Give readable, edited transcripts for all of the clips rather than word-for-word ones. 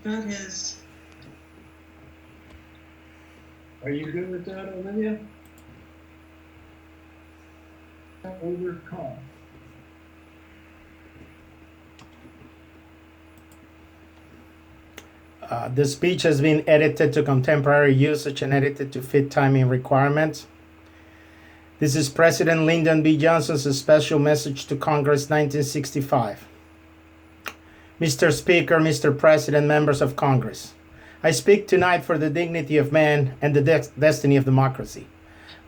That is. Are you good with that, Olivia? Overcome. The speech has been edited to contemporary usage and edited to fit timing requirements. This is President Lyndon B. Johnson's special message to Congress, 1965. Mr. Speaker, Mr. President, members of Congress, I speak tonight for the dignity of man and the destiny of democracy.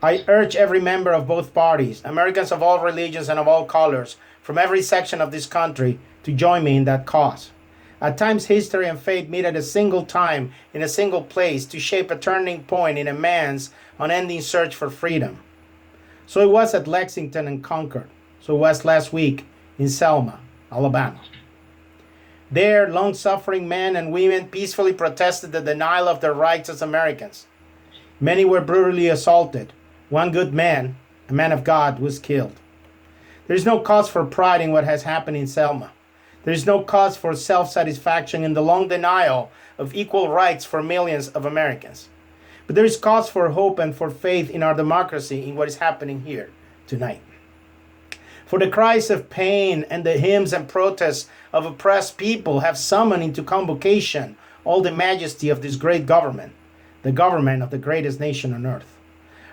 I urge every member of both parties, Americans of all religions and of all colors, from every section of this country, to join me in that cause. At times, history and fate meet at a single time in a single place to shape a turning point in a man's unending search for freedom. So it was at Lexington and Concord. So it was last week in Selma, Alabama. There, long-suffering men and women peacefully protested the denial of their rights as Americans. Many were brutally assaulted. One good man, a man of God, was killed. There is no cause for pride in what has happened in Selma. There is no cause for self-satisfaction in the long denial of equal rights for millions of Americans. But there is cause for hope and for faith in our democracy in what is happening here tonight. For the cries of pain and the hymns and protests of oppressed people have summoned into convocation all the majesty of this great government, the government of the greatest nation on earth.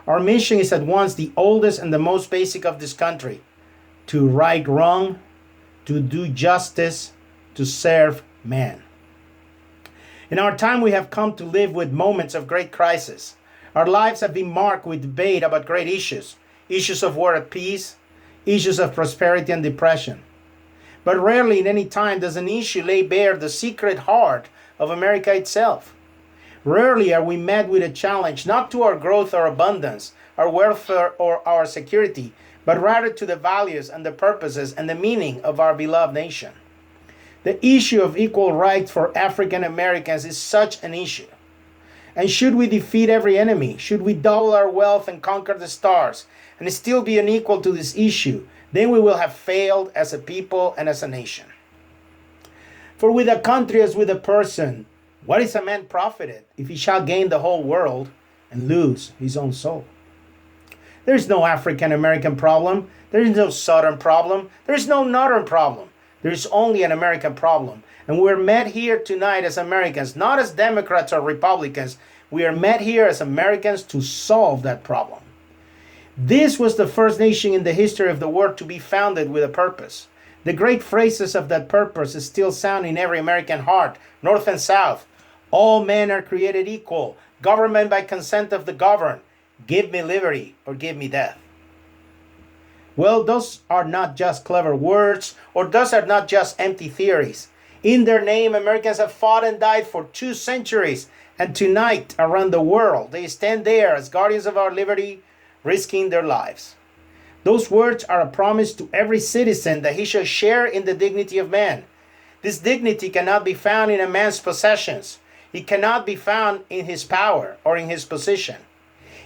Our mission is at once the oldest and the most basic of this country: to right wrong, to do justice, to serve man. In our time, we have come to live with moments of great crisis. Our lives have been marked with debate about great issues, issues of war and peace, issues of prosperity and depression. But rarely in any time does an issue lay bare the secret heart of America itself. Rarely are we met with a challenge not to our growth or abundance, our welfare or our security, but rather to the values and the purposes and the meaning of our beloved nation. The issue of equal rights for African Americans is such an issue. And should we defeat every enemy, should we double our wealth and conquer the stars, and still be unequal to this issue, then we will have failed as a people and as a nation. For with a country as with a person, what is a man profited if he shall gain the whole world and lose his own soul? There is no African American problem. There is no Southern problem. There is no Northern problem. There is only an American problem. And we're met here tonight as Americans, not as Democrats or Republicans. We are met here as Americans to solve that problem. This was the first nation in the history of the world to be founded with a purpose. The great phrases of that purpose is still sound in every American heart, North and South. All men are created equal. Government by consent of the governed. Give me liberty or give me death. Well, those are not just clever words, or those are not just empty theories. In their name, Americans have fought and died for 2 centuries, and tonight, around the world, they stand there as guardians of our liberty, risking their lives. Those words are a promise to every citizen that he shall share in the dignity of man. This dignity cannot be found in a man's possessions. It cannot be found in his power or in his position.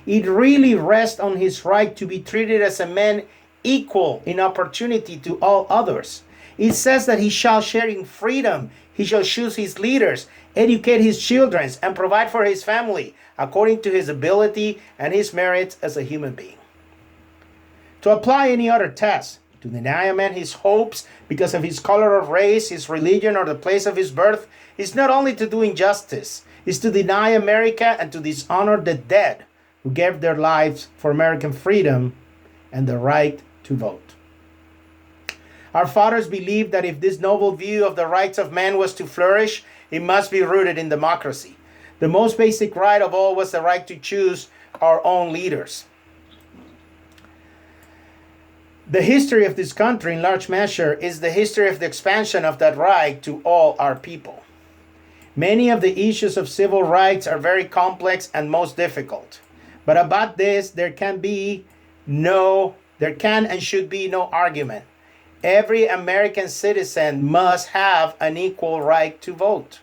It really rests on his right to be treated as a man equal in opportunity to all others. It says that he shall share in freedom. He shall choose his leaders, educate his children, and provide for his family according to his ability and his merits as a human being. To apply any other test, to deny a man his hopes because of his color of race, his religion, or the place of his birth, is not only to do injustice, is to deny America and to dishonor the dead who gave their lives for American freedom and the right to vote. Our fathers believed that if this noble view of the rights of man was to flourish, it must be rooted in democracy. The most basic right of all was the right to choose our own leaders. The history of this country, in large measure, is the history of the expansion of that right to all our people. Many of the issues of civil rights are very complex and most difficult. But about this, there can and should be no argument. Every American citizen must have an equal right to vote.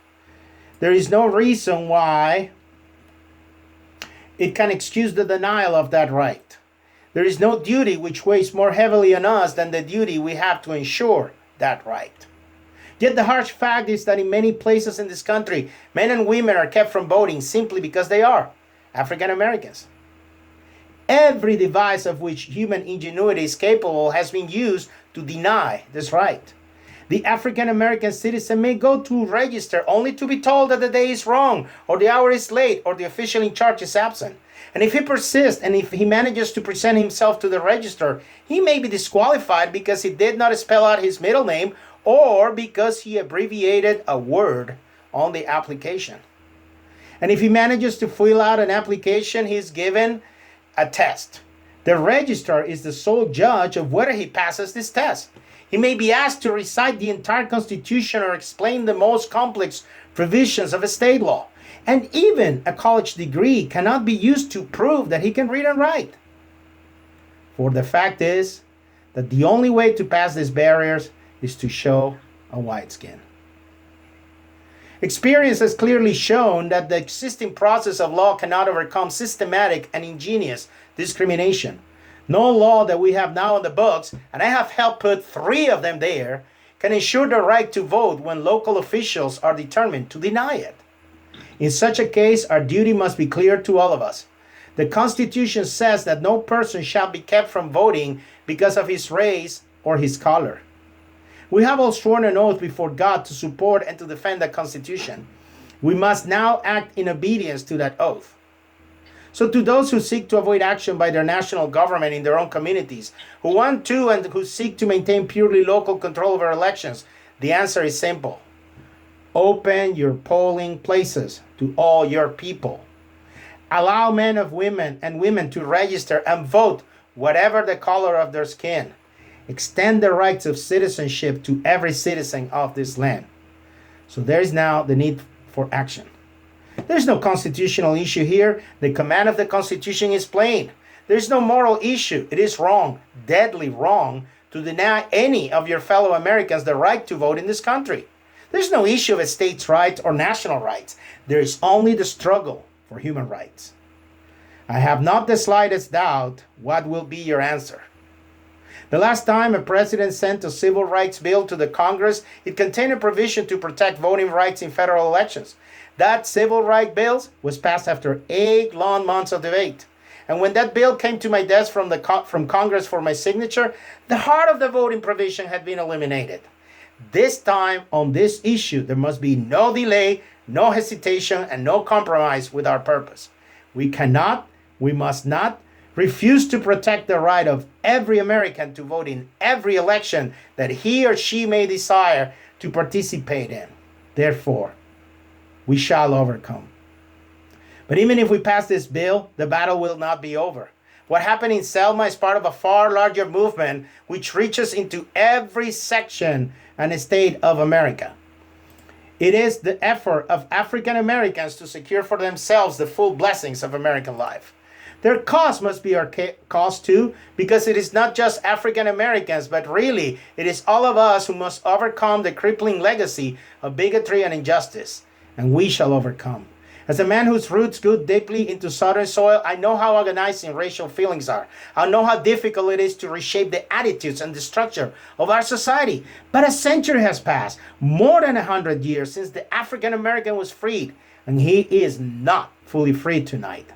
There is no reason why it can excuse the denial of that right. There is no duty which weighs more heavily on us than the duty we have to ensure that right. Yet the harsh fact is that in many places in this country, men and women are kept from voting simply because they are African Americans. Every device of which human ingenuity is capable has been used to deny this right. The African American citizen may go to register only to be told that the day is wrong, or the hour is late, or the official in charge is absent. And if he persists and if he manages to present himself to the register, he may be disqualified because he did not spell out his middle name or because he abbreviated a word on the application. And if he manages to fill out an application, he is given a test. The registrar is the sole judge of whether he passes this test. He may be asked to recite the entire Constitution or explain the most complex provisions of a state law. And even a college degree cannot be used to prove that he can read and write. For the fact is that the only way to pass these barriers is to show a white skin. Experience has clearly shown that the existing process of law cannot overcome systematic and ingenious discrimination. No law that we have now in the books, and I have helped put 3 of them there, can ensure the right to vote when local officials are determined to deny it. In such a case, our duty must be clear to all of us. The Constitution says that no person shall be kept from voting because of his race or his color. We have all sworn an oath before God to support and to defend the Constitution. We must now act in obedience to that oath. So to those who seek to avoid action by their national government in their own communities, who want to and who seek to maintain purely local control over elections, the answer is simple. Open your polling places to all your people. Allow men and women to register and vote whatever the color of their skin. Extend the rights of citizenship to every citizen of this land. So there is now the need for action. There's no constitutional issue here. The command of the Constitution is plain. There's no moral issue. It is wrong, deadly wrong, to deny any of your fellow Americans the right to vote in this country. There's no issue of states' rights or national rights. There is only the struggle for human rights. I have not the slightest doubt what will be your answer. The last time a president sent a civil rights bill to the Congress, it contained a provision to protect voting rights in federal elections. That civil rights bill was passed after 8 long months of debate. And when that bill came to my desk from Congress for my signature, the heart of the voting provision had been eliminated. This time, on this issue, there must be no delay, no hesitation, and no compromise with our purpose. We must not refuse to protect the right of every American to vote in every election that he or she may desire to participate in. Therefore, we shall overcome. But even if we pass this bill, the battle will not be over. What happened in Selma is part of a far larger movement which reaches into every section and state of America. It is the effort of African Americans to secure for themselves the full blessings of American life. Their cause must be our cause too, because it is not just African Americans, but really it is all of us who must overcome the crippling legacy of bigotry and injustice, and we shall overcome. As a man whose roots go deeply into Southern soil, I know how agonizing racial feelings are. I know how difficult it is to reshape the attitudes and the structure of our society. But a century has passed, more than 100 years since the African American was freed, and he is not fully free tonight.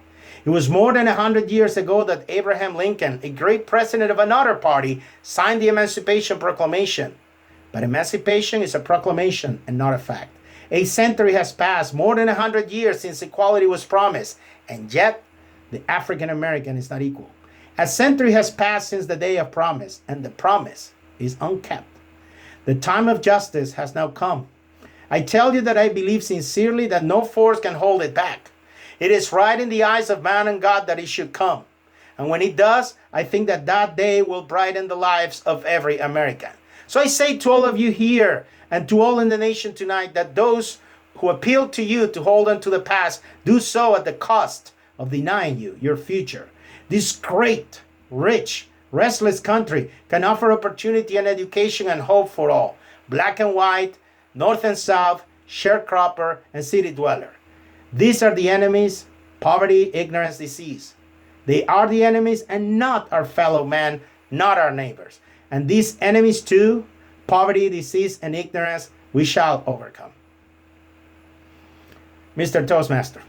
It was more than 100 years ago that Abraham Lincoln, a great president of another party, signed the Emancipation Proclamation. But emancipation is a proclamation and not a fact. A century has passed, more than 100 years since equality was promised, and yet the African American is not equal. A century has passed since the day of promise, and the promise is unkept. The time of justice has now come. I tell you that I believe sincerely that no force can hold it back. It is right in the eyes of man and God that it should come. And when it does, I think that that day will brighten the lives of every American. So I say to all of you here and to all in the nation tonight that those who appeal to you to hold on to the past do so at the cost of denying you your future. This great, rich, restless country can offer opportunity and education and hope for all, black and white, north and south, sharecropper and city dweller. These are the enemies: poverty, ignorance, disease. They are the enemies and not our fellow man, not our neighbors. And these enemies too, poverty, disease, and ignorance, We shall overcome. Mr. Toastmaster.